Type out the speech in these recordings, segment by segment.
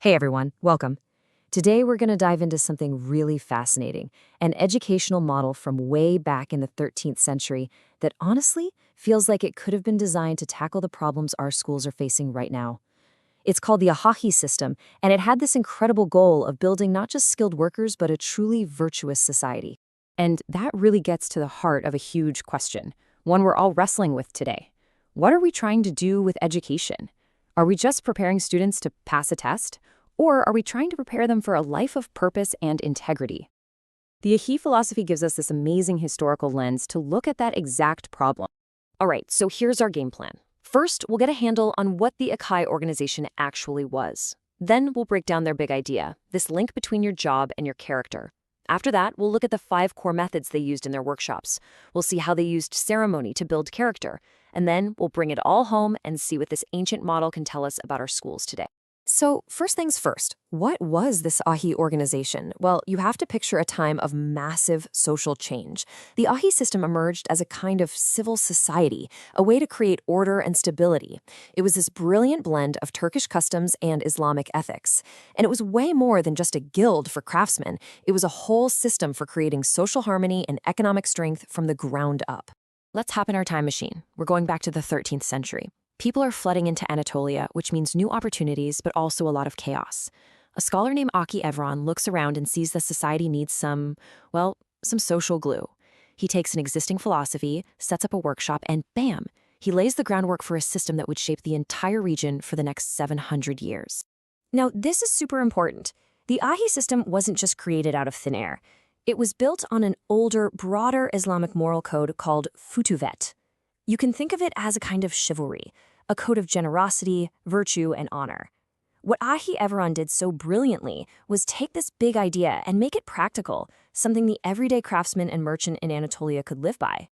Hey everyone, welcome. Today we're going to dive into something really fascinating, an educational model from way back in the 13th century that honestly feels like it could have been designed to tackle the problems our schools are facing right now. It's called the Ahahi system, and it had this incredible goal of building not just skilled workers, but a truly virtuous society. And that really gets to the heart of a huge question, one we're all wrestling with today. What are we trying to do with education? Are we just preparing students to pass a test? Or are we trying to prepare them for a life of purpose and integrity? The Ahi philosophy gives us this amazing historical lens to look at that exact problem. All right, so here's our game plan. First, we'll get a handle on what the Akai organization actually was. Then we'll break down their big idea, this link between your job and your character. After that, we'll look at the 5 core methods they used in their workshops. We'll see how they used ceremony to build character. And then we'll bring it all home and see what this ancient model can tell us about our schools today. So first things first, what was this Ahi organization? Well, you have to picture a time of massive social change. The Ahi system emerged as a kind of civil society, a way to create order and stability. It was this brilliant blend of Turkish customs and Islamic ethics. And it was way more than just a guild for craftsmen. It was a whole system for creating social harmony and economic strength from the ground up. Let's hop in our time machine. We're going back to the 13th century. People are flooding into Anatolia, which means new opportunities, but also a lot of chaos. A scholar named Aki Evran looks around and sees that society needs some social glue. He takes an existing philosophy, sets up a workshop, and bam, he lays the groundwork for a system that would shape the entire region for the next 700 years. Now, this is super important. The Ahi system wasn't just created out of thin air. It was built on an older, broader Islamic moral code called Futuvet. You can think of it as a kind of chivalry, a code of generosity, virtue, and honor. What Ahi Everon did so brilliantly was take this big idea and make it practical, something the everyday craftsman and merchant in Anatolia could live by.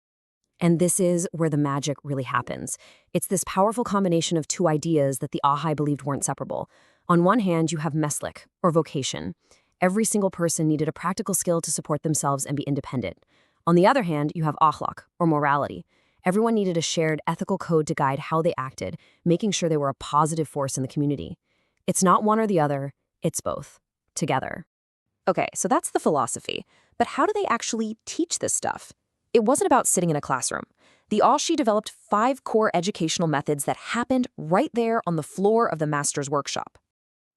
And this is where the magic really happens. It's this powerful combination of 2 ideas that the Ahi believed weren't separable. On one hand, you have meslik, or vocation. Every single person needed a practical skill to support themselves and be independent. On the other hand, you have akhlaq, or morality. Everyone needed a shared ethical code to guide how they acted, making sure they were a positive force in the community. It's not one or the other, it's both, together. Okay, so that's the philosophy. But how do they actually teach this stuff? It wasn't about sitting in a classroom. The Ashi developed 5 core educational methods that happened right there on the floor of the master's workshop.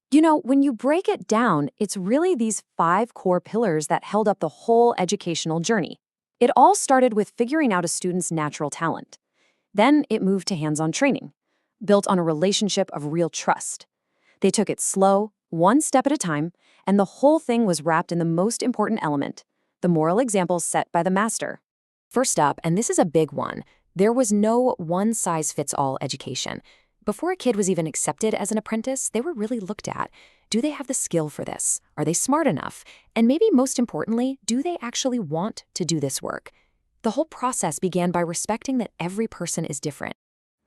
You know, when you break it down, it's really these 5 core pillars that held up the whole educational journey. It all started with figuring out a student's natural talent. Then it moved to hands-on training, built on a relationship of real trust. They took it slow, one step at a time, and the whole thing was wrapped in the most important element, the moral examples set by the master. First up, and this is a big one, there was no one-size-fits-all education. Before a kid was even accepted as an apprentice, they were really looked at. Do they have the skill for this? Are they smart enough? And maybe most importantly, do they actually want to do this work? The whole process began by respecting that every person is different.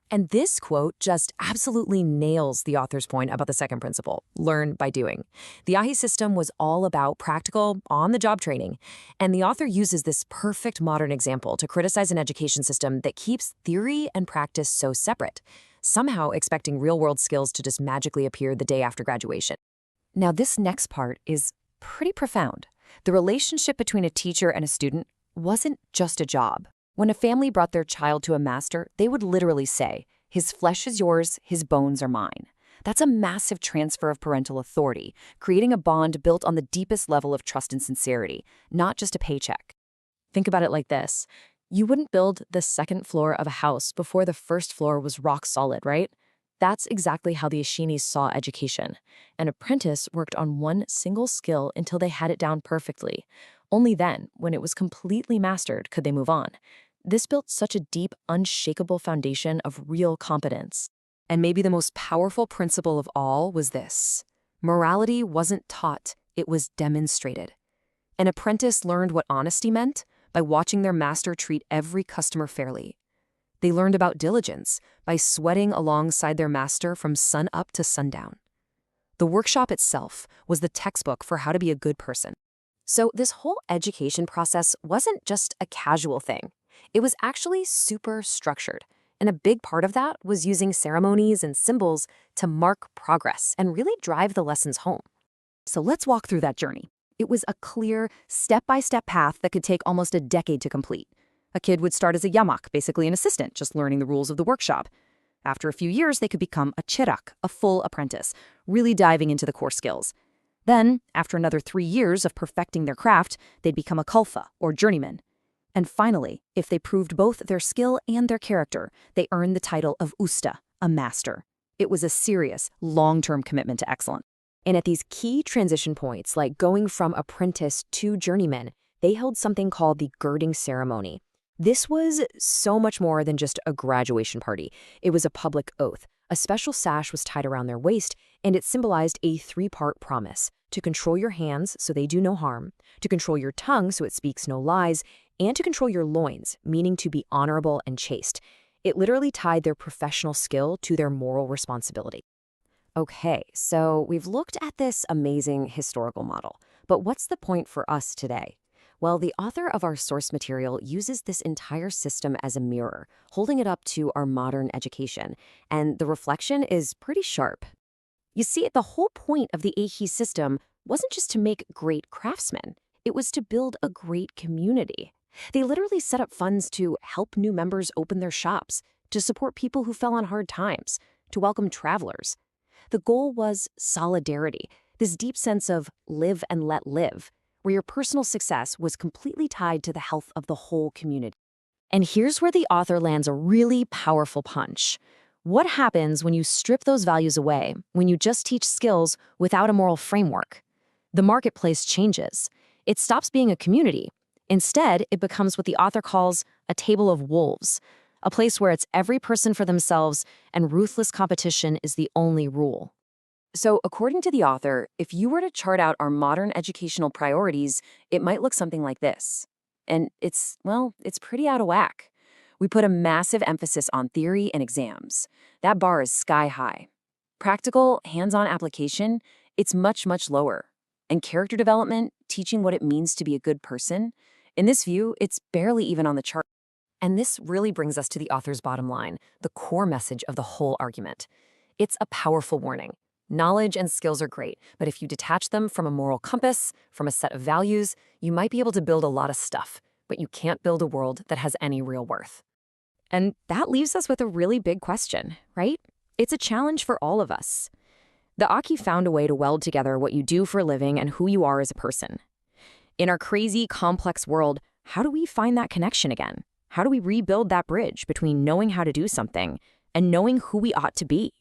And this quote just absolutely nails the author's point about the second principle, learn by doing. The Ahi system was all about practical, on-the-job training, and the author uses this perfect modern example to criticize an education system that keeps theory and practice so separate, somehow expecting real-world skills to just magically appear the day after graduation. Now, this next part is pretty profound. The relationship between a teacher and a student wasn't just a job. When a family brought their child to a master, they would literally say, "His flesh is yours, his bones are mine." That's a massive transfer of parental authority, creating a bond built on the deepest level of trust and sincerity, not just a paycheck. Think about it like this. You wouldn't build the second floor of a house before the first floor was rock solid, right? That's exactly how the Ashinis saw education. An apprentice worked on one single skill until they had it down perfectly. Only then, when it was completely mastered, could they move on. This built such a deep, unshakable foundation of real competence. And maybe the most powerful principle of all was this. Morality wasn't taught, it was demonstrated. An apprentice learned what honesty meant by watching their master treat every customer fairly. They learned about diligence by sweating alongside their master from sun up to sundown. The workshop itself was the textbook for how to be a good person. So this whole education process wasn't just a casual thing. It was actually super structured. And a big part of that was using ceremonies and symbols to mark progress and really drive the lessons home. So let's walk through that journey. It was a clear, step-by-step path that could take almost a decade to complete. A kid would start as a yamak, basically an assistant, just learning the rules of the workshop. After a few years, they could become a chirak, a full apprentice, really diving into the core skills. Then, after another 3 years of perfecting their craft, they'd become a kalfa, or journeyman. And finally, if they proved both their skill and their character, they earned the title of usta, a master. It was a serious, long-term commitment to excellence. And at these key transition points, like going from apprentice to journeyman, they held something called the girding ceremony. This was so much more than just a graduation party. It was a public oath. A special sash was tied around their waist, and it symbolized a 3-part promise: to control your hands so they do no harm, to control your tongue so it speaks no lies, and to control your loins, meaning to be honorable and chaste. It literally tied their professional skill to their moral responsibility. Okay, so we've looked at this amazing historical model, but what's the point for us today? Well, the author of our source material uses this entire system as a mirror, holding it up to our modern education, and the reflection is pretty sharp. You see, the whole point of the Ehi system wasn't just to make great craftsmen, it was to build a great community. They literally set up funds to help new members open their shops, to support people who fell on hard times, to welcome travelers. The goal was solidarity, this deep sense of live and let live, where your personal success was completely tied to the health of the whole community. And here's where the author lands a really powerful punch. What happens when you strip those values away, when you just teach skills without a moral framework? The marketplace changes. It stops being a community. Instead, it becomes what the author calls a table of wolves, a place where it's every person for themselves and ruthless competition is the only rule. So, according to the author, if you were to chart out our modern educational priorities, it might look something like this. And it's pretty out of whack. We put a massive emphasis on theory and exams. That bar is sky high. Practical, hands-on application, it's much, much lower. And character development, teaching what it means to be a good person, in this view, it's barely even on the chart. And this really brings us to the author's bottom line, the core message of the whole argument. It's a powerful warning. Knowledge and skills are great, but if you detach them from a moral compass, from a set of values, you might be able to build a lot of stuff, but you can't build a world that has any real worth. And that leaves us with a really big question, right? It's a challenge for all of us. The Aki found a way to weld together what you do for a living and who you are as a person. In our crazy, complex world, how do we find that connection again? How do we rebuild that bridge between knowing how to do something and knowing who we ought to be?